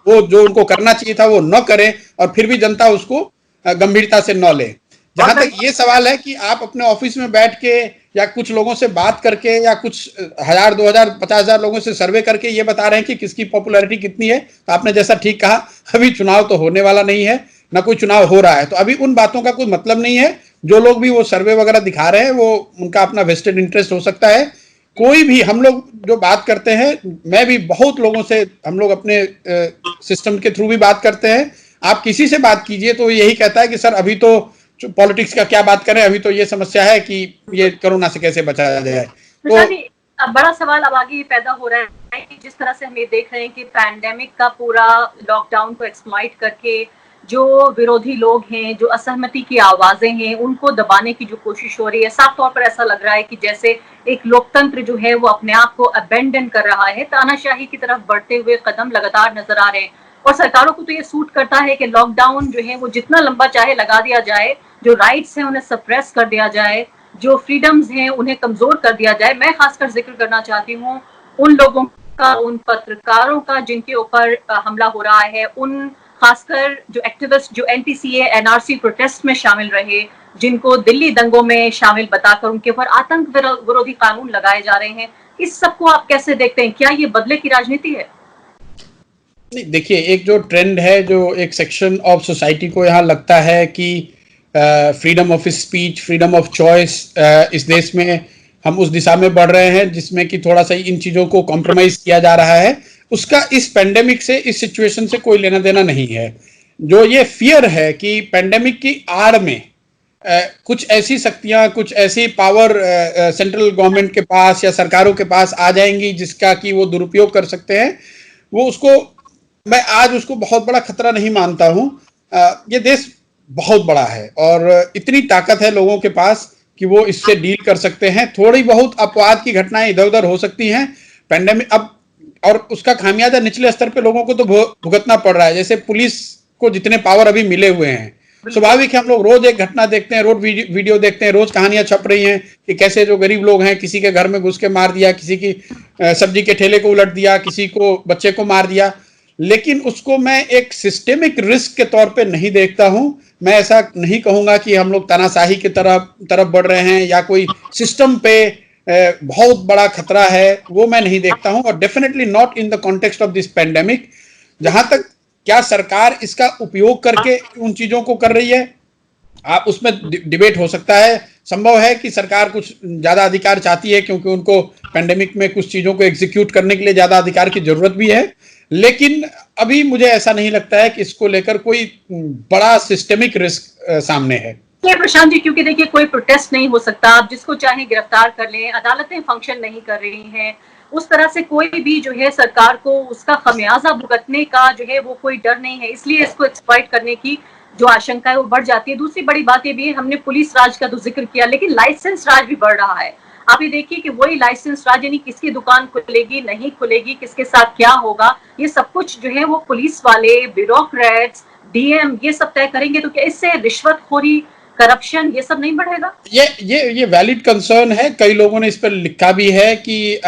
वो जो उनको करना चाहिए था वो न करें और फिर भी जनता उसको गंभीरता से न ले। जहां तक ये सवाल है कि आप अपने ऑफिस में बैठ के या कुछ लोगों से बात करके या कुछ 1000, 2000, 50,000 लोगों से सर्वे करके ये बता रहे हैं कि किसकी पॉपुलैरिटी कितनी है, तो आपने जैसा ठीक कहा, अभी चुनाव तो होने वाला नहीं है, ना कोई चुनाव हो रहा है, तो अभी उन बातों का कोई मतलब नहीं है। जो लोग भी वो सर्वे वगैरह दिखा रहे हैं वो उनका अपना वेस्टेड इंटरेस्ट हो सकता है। कोई भी हम लोग जो बात करते हैं, मैं भी बहुत लोगों से, हम लोग अपने सिस्टम के थ्रू भी बात करते हैं, आप किसी से बात कीजिए तो यही कहता है कि सर अभी तो पॉलिटिक्स का क्या बात करें, अभी तो ये समस्या है कि ये कोरोना से कैसे बचाया जाए। तो बड़ा सवाल अब आगे पैदा हो रहा है कि जिस तरह से हम ये देख रहे हैं कि पैंडेमिक का पूरा लॉकडाउन को एक्सप्लॉइट करके जो विरोधी लोग हैं, जो असहमति की आवाजें हैं, उनको दबाने की जो कोशिश हो रही है, साफ तौर पर ऐसा लग रहा है कि जैसे एक लोकतंत्र जो है वो अपने आप को अबेंडन कर रहा है, तानाशाही की तरफ बढ़ते हुए कदम लगातार नजर आ रहे हैं। और सरकारों को तो ये सूट करता है कि लॉकडाउन जो है वो जितना लंबा चाहे लगा दिया जाए, जो राइट्स हैं उन्हें सप्रेस कर दिया जाए, जो फ्रीडम्स हैं उन्हें कमजोर कर दिया जाए। मैं खासकर जिक्र करना चाहती हूँ उन लोगों का, उन पत्रकारों का जिनके ऊपर हमला हो रहा है, उन खासकर जो एक्टिविस्ट जो एनटीसीए एनआरसी प्रोटेस्ट में शामिल रहे, जिनको दिल्ली दंगों में शामिल बताकर उनके ऊपर आतंक विरोधी कानून लगाए जा रहे हैं। इस सबको आप कैसे देखते हैं? क्या ये बदले की राजनीति है? नहीं, देखिए, एक जो ट्रेंड है, जो एक सेक्शन ऑफ सोसाइटी को यहाँ लगता है कि freedom of speech, freedom of choice, इस देश में हम उस दिशा में बढ़ रहे हैं जिसमें कि थोड़ा सा इन चीज़ों को कॉम्प्रोमाइज किया जा रहा है, उसका इस पेंडेमिक से, इस सिचुएशन से कोई लेना देना नहीं है। जो ये फियर है कि पेंडेमिक की आड़ में कुछ ऐसी शक्तियां, कुछ ऐसी पावर सेंट्रल गवर्नमेंट के पास या सरकारों के पास आ जाएंगी जिसका कि वो दुरुपयोग कर सकते हैं, वो उसको मैं आज उसको बहुत बड़ा खतरा नहीं मानता हूं। ये देश बहुत बड़ा है और इतनी ताकत है लोगों के पास कि वो इससे डील कर सकते हैं। थोड़ी बहुत अपवाद की घटनाएं इधर उधर हो सकती हैं पेंडेमिक अब, और उसका खामियाजा निचले स्तर पे लोगों को तो भुगतना पड़ रहा है। जैसे पुलिस को जितने पावर अभी मिले हुए हैं, स्वाभाविक है, हम लोग रोज एक घटना देखते हैं, रोज वीडियो देखते हैं, रोज कहानियां छप रही हैं कि कैसे जो गरीब लोग हैं किसी के घर में घुस के मार दिया, किसी की सब्जी के ठेले को उलट दिया, किसी को बच्चे को मार दिया। लेकिन उसको मैं एक सिस्टेमिक रिस्क के तौर पे नहीं देखता हूं। मैं ऐसा नहीं कहूंगा कि हम लोग तानाशाही की तरफ बढ़ रहे हैं या कोई सिस्टम पे बहुत बड़ा खतरा है, वो मैं नहीं देखता हूं। और definitely not in the context of this pandemic. जहां तक क्या सरकार इसका उपयोग करके उन चीजों को कर रही है, आप उसमें डिबेट हो सकता है। संभव है कि सरकार कुछ ज्यादा अधिकार चाहती है क्योंकि उनको पेंडेमिक में कुछ चीजों को एग्जीक्यूट करने के लिए ज्यादा अधिकार की जरूरत भी है, लेकिन अभी मुझे ऐसा नहीं लगता है कि इसको लेकर कोई बड़ा सिस्टेमिक रिस्क सामने है। प्रशांत जी, क्योंकि देखिए कोई प्रोटेस्ट नहीं हो सकता, आप जिसको चाहे गिरफ्तार कर लें, अदालतें फंक्शन नहीं कर रही हैं, उस तरह से कोई भी जो है सरकार को उसका खमियाजा भुगतने का जो है वो कोई डर नहीं है, इसलिए इसको एक्सप्लॉइट करने की जो आशंका है वो बढ़ जाती है। दूसरी बड़ी बात ये भी है, हमने पुलिस राज का तो जिक्र किया, लेकिन लाइसेंस राज भी बढ़ रहा है। आप ये देखिए कि वही लाइसेंस राज, यानी किसकी दुकान खुलेगी नहीं खुलेगी, किसके साथ क्या होगा, ये सब कुछ जो है वो पुलिस वाले, ब्यूरोक्रेट्स, डीएम ये सब तय करेंगे। तो क्या इससे रिश्वतखोरी, करप्शन ये सब नहीं बढ़ेगा? ये वैलिड कंसर्न है। कई लोगों ने इस पर लिखा भी है कि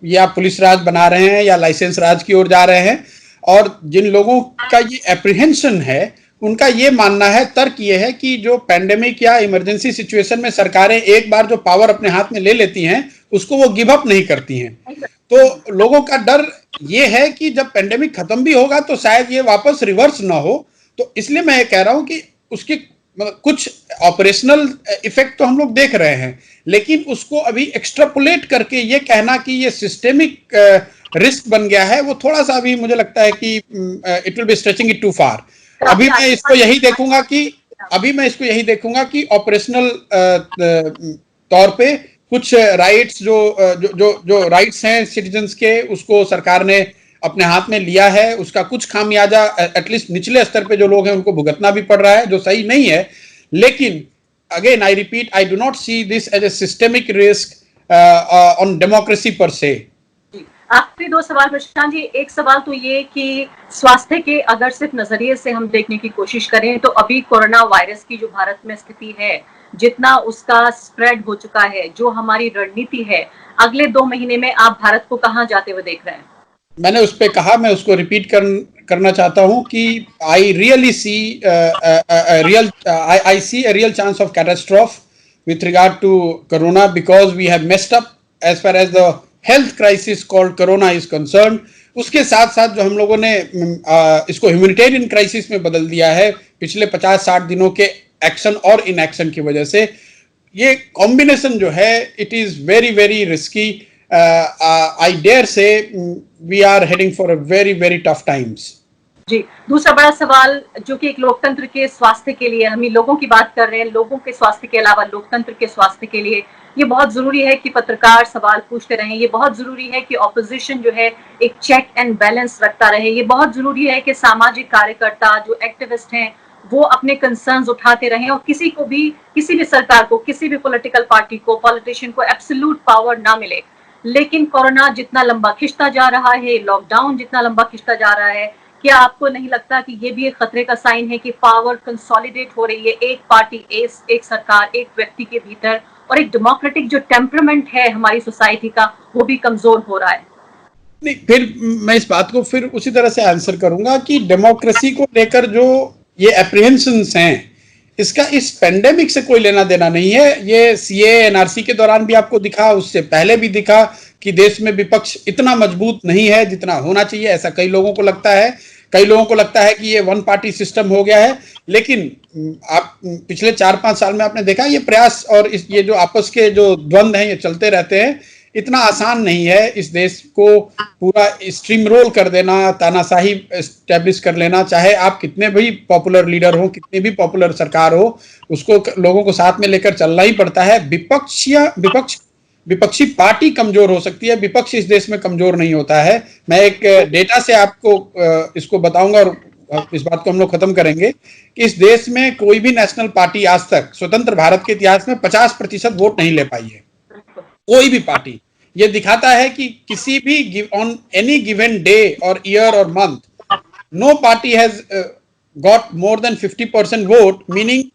ये आप पुलिस राज बना रहे हैं या लाइसेंस राज की ओर जा रहे हैं। और जिन लोगों का ये एप्रीहेंशन है, उनका ये मानना है, तर्क ये है कि जो पेंडेमिक या इमरजेंसी सिचुएशन में सरकारें एक बार जो पावर अपने हाथ में ले लेती हैं उसको वो गिव अप नहीं करती हैं। तो लोगों का डर ये है कि जब पेंडेमिक खत्म भी होगा तो शायद ये वापस रिवर्स ना हो। तो इसलिए मैं ये कह रहा हूं कि उसकी कुछ ऑपरेशनल इफेक्ट तो हम लोग देख रहे हैं, लेकिन उसको अभी एक्सट्रापोलेट करके ये कहना कि ये सिस्टेमिक रिस्क बन गया है, वो थोड़ा सा अभी मुझे लगता है कि it will be stretching it too far. अभी मैं इसको यही देखूंगा कि ऑपरेशनल तौर पे कुछ राइट्स जो राइट्स हैं सिटीजन्स के, उसको सरकार ने अपने हाथ में लिया है, उसका कुछ खामियाजा एटलीस्ट निचले स्तर पे जो लोग हैं उनको भुगतना भी पड़ रहा है, जो सही नहीं है। लेकिन again I repeat, I do not see this as a systemic risk on democracy per se. आखिरी दो सवाल प्रशांत जी। एक सवाल तो ये कि स्वास्थ्य के अगर सिर्फ नजरिए से हम देखने की कोशिश करें तो अभी कोरोना वायरस की जो भारत में स्थिति है, जितना उसका स्प्रेड हो चुका है, जो हमारी रणनीति है, अगले 2 महीने में आप भारत को कहाँ जाते हुए देख रहे हैं? मैंने उस पर कहा, मैं उसको रिपीट करना चाहता हूं कि I really see I see a real chance of catastrophe with regard to corona because we have messed up as far as the health crisis called corona is concerned. उसके साथ साथ जो हम लोगों ने इसको ह्यूमैनिटेरियन क्राइसिस में बदल दिया है पिछले 50-60 दिनों के एक्शन और इनएक्शन की वजह से, ये कॉम्बिनेशन जो है it is very very risky. I dare say we are heading for a very very tough times. जी, दूसरा बड़ा सवाल जो कि एक लोकतंत्र के स्वास्थ्य के लिए, हम लोगों की बात कर रहे हैं, लोगों के स्वास्थ्य के अलावा लोकतंत्र के स्वास्थ्य के लिए ये बहुत जरूरी है कि पत्रकार सवाल पूछते रहें, ये बहुत जरूरी है कि ऑपोजिशन जो है एक चेक एंड बैलेंस रखता रहे, ये बहुत जरूरी है कि सामाजिक कार्यकर्ता जो एक्टिविस्ट हैं वो अपने कंसर्न्स उठाते रहें और किसी को भी, किसी भी सरकार को, किसी भी पॉलिटिकल पार्टी को, पॉलिटिशियन को एब्सोल्यूट पावर ना मिले। लेकिन कोरोना जितना लंबा खिंचता जा रहा है, लॉकडाउन जितना लंबा खिंचता जा रहा है, क्या आपको नहीं लगता कि ये भी एक खतरे का साइन है कि पावर कंसोलिडेट हो रही है एक पार्टी, एक सरकार, एक व्यक्ति के भीतर, और एक डेमोक्रेटिक जो टेम्परामेंट है हमारी सोसाइटी का वो भी कमजोर हो रहा है? नहीं, फिर मैं इस बात को फिर उसी तरह से आंसर करूंगा कि डेमोक्रेसी को लेकर जो ये एप्रीहेंशंस हैं, इसका इस पेंडेमिक से कोई लेना देना नहीं है। ये सीए एनआरसी के दौरान भी आपको दिखा, उससे पहले भी दिखा कि देश में विपक्ष इतना मजबूत नहीं है जितना होना चाहिए, ऐसा कई लोगों को लगता है। कई लोगों को लगता है कि ये वन पार्टी सिस्टम हो गया है। लेकिन आप पिछले 4-5 साल में आपने देखा ये प्रयास और ये जो आपस के जो द्वंद्व हैं ये चलते रहते हैं। इतना आसान नहीं है इस देश को पूरा स्ट्रीम रोल कर देना, तानाशाही एस्टेब्लिश कर लेना। चाहे आप कितने भी पॉपुलर लीडर हो, कितनी भी पॉपुलर सरकार हो, उसको लोगों को साथ में लेकर चलना ही पड़ता है। विपक्षी पार्टी कमजोर हो सकती है, विपक्ष इस देश में कमजोर नहीं होता है। मैं एक डेटा से आपको इसको बताऊंगा और इस बात को हम लोग खत्म करेंगे कि इस देश में कोई भी नेशनल पार्टी आज तक स्वतंत्र भारत के इतिहास में 50% वोट नहीं ले पाई है, कोई भी पार्टी। ये दिखाता है कि किसी भी ऑन एनी गिवन डे और ईयर और month no party has got more than 50% vote, meaning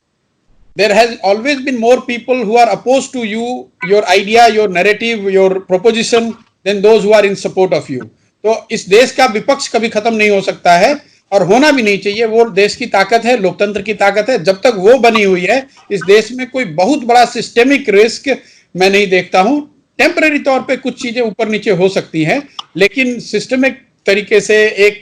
there has always been more people who are opposed to you, your idea, your narrative, your proposition than those who are in support of you. तो इस देश का विपक्ष कभी खत्म नहीं हो सकता है और होना भी नहीं चाहिए। वो देश की ताकत है, लोकतंत्र की ताकत है। जब तक वो बनी हुई है इस देश में कोई बहुत बड़ा सिस्टेमिक रिस्क मैं नहीं देखता हूं। टेम्पररी तौर पे कुछ चीजें ऊपर नीचे हो सकती हैं, लेकिन सिस्टमिक तरीके से एक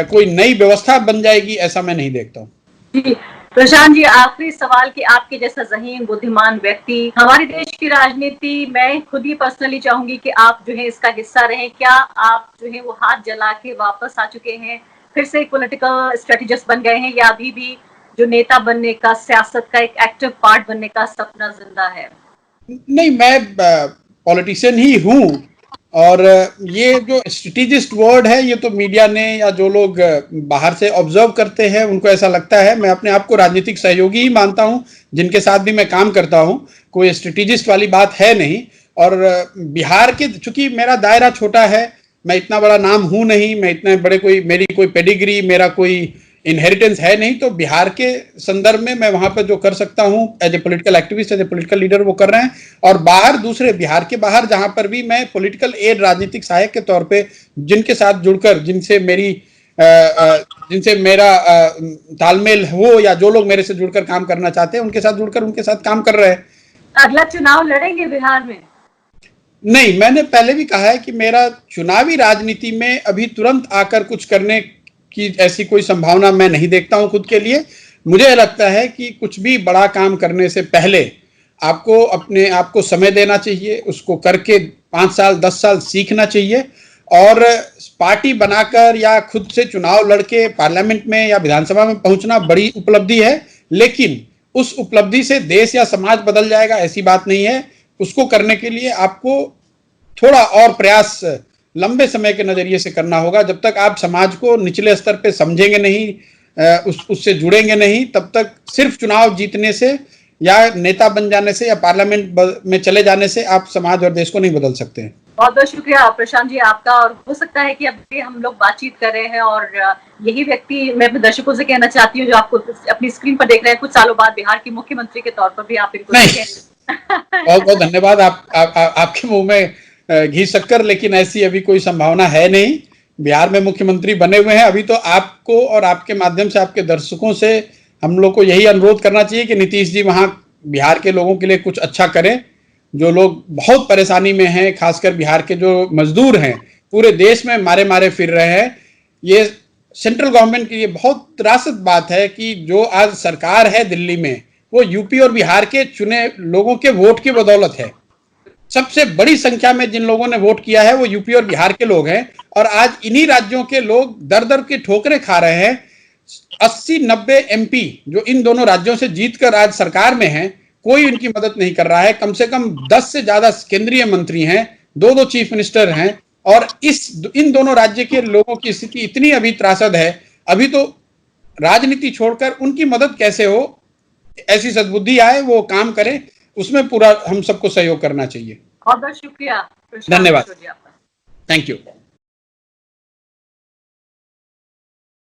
कोई नई व्यवस्था बन जाएगी ऐसा मैं नहीं देखता हूं। प्रशांत जी, आखिरी सवाल कि आपके जैसा ज़हीन बुद्धिमान व्यक्ति हमारे देश की राजनीति, मैं खुद ही पर्सनली चाहूंगी कि आप जो है इसका हिस्सा रहें। क्या आप जो है वो हाथ जला के वापस आ चुके हैं, फिर से एक पॉलिटिकल स्ट्रेटेजिस्ट बन गए हैं, या अभी भी जो नेता बनने का, सियासत का एक एक्टिव पार्ट बनने का सपना जिंदा है? नहीं, मैं पॉलिटिशियन ही हूं और ये जो स्ट्रेटेजिस्ट वर्ड है ये तो मीडिया ने या जो लोग बाहर से ऑब्जर्व करते हैं उनको ऐसा लगता है। मैं अपने आप को राजनीतिक सहयोगी ही मानता हूं, जिनके साथ भी मैं काम करता हूं। कोई स्ट्रेटेजिस्ट वाली बात है नहीं। और बिहार के, चूंकि मेरा दायरा छोटा है, मैं इतना बड़ा नाम हूं नहीं, मैं इतने बड़े कोई, मेरी कोई पेडिग्री, मेरा कोई इनहेरिटेंस है नहीं, तो बिहार के संदर्भ में मैं वहां पर जो कर सकता हूं as a political activist, as a political leader, वो कर रहे हैं। और बाहर, दूसरे बिहार के बाहर जहां पर भी मैं पॉलिटिकल एड, राजनीतिक सहायक के तौर पे जिनके साथ जुड़कर, जिनसे मेरा तालमेल हो या जो लोग मेरे से जुड़कर काम करना चाहते हैं उनके साथ जुड़कर उनके साथ काम कर रहे हैं। अगला चुनाव लड़ेंगे बिहार में? नहीं, मैंने पहले भी कहा है कि मेरा चुनावी राजनीति में अभी तुरंत आकर कुछ करने की ऐसी कोई संभावना मैं नहीं देखता हूं खुद के लिए। मुझे लगता है कि कुछ भी बड़ा काम करने से पहले आपको अपने आप को समय देना चाहिए, उसको करके 5 साल 10 साल सीखना चाहिए। और पार्टी बनाकर या खुद से चुनाव लड़के पार्लियामेंट में या विधानसभा में पहुंचना बड़ी उपलब्धि है, लेकिन उस उपलब्धि से देश या समाज बदल जाएगा ऐसी बात नहीं है। उसको करने के लिए आपको थोड़ा और प्रयास लंबे समय के नजरिए से करना होगा। जब तक आप समाज को निचले स्तर पे समझेंगे नहीं, उससे जुड़ेंगे नहीं, तब तक सिर्फ चुनाव जीतने से या नेता बन जाने से या पार्लियामेंट में चले जाने से आप समाज और देश को नहीं बदल सकते हैं। बहुत बहुत शुक्रिया प्रशांत जी आपका। और हो सकता है कि अभी हम लोग बातचीत कर रहे हैं और यही व्यक्ति, मैं अपने दर्शकों से कहना चाहती हूँ जो आपको अपनी स्क्रीन पर देख रहे हैं, कुछ सालों बाद बिहार के मुख्यमंत्री के तौर पर भी आप इनको बहुत बहुत धन्यवाद। आपके मुंह में घी शक्कर, लेकिन ऐसी अभी कोई संभावना है नहीं। बिहार में मुख्यमंत्री बने हुए हैं। अभी तो आपको और आपके माध्यम से आपके दर्शकों से हम लोग को यही अनुरोध करना चाहिए कि नीतीश जी वहां बिहार के लोगों के लिए कुछ अच्छा करें। जो लोग बहुत परेशानी में हैं, खासकर बिहार के जो मजदूर हैं, पूरे देश में मारे मारे फिर रहे हैं। ये सेंट्रल गवर्नमेंट की ये बहुत त्रासद बात है कि जो आज सरकार है दिल्ली में, वो यूपी और बिहार के चुने लोगों के वोट की बदौलत है। सबसे बड़ी संख्या में जिन लोगों ने वोट किया है वो यूपी और बिहार के लोग हैं, और आज इन्हीं राज्यों के लोग दर दर की ठोकरें खा रहे हैं। 80-90 एमपी जो इन दोनों राज्यों से जीतकर आज सरकार में हैं, कोई इनकी मदद नहीं कर रहा है। कम से कम 10 से ज्यादा केंद्रीय मंत्री हैं, 2-2 चीफ मिनिस्टर हैं, और इन दोनों राज्य के लोगों की स्थिति इतनी अभी त्रासद है। अभी तो राजनीति छोड़कर उनकी मदद कैसे हो, ऐसी सद्बुद्धि आए, वो काम करे, उसमें पूरा हम सबको सहयोग करना चाहिए। बहुत बहुत शुक्रिया। धन्यवाद। Thank you.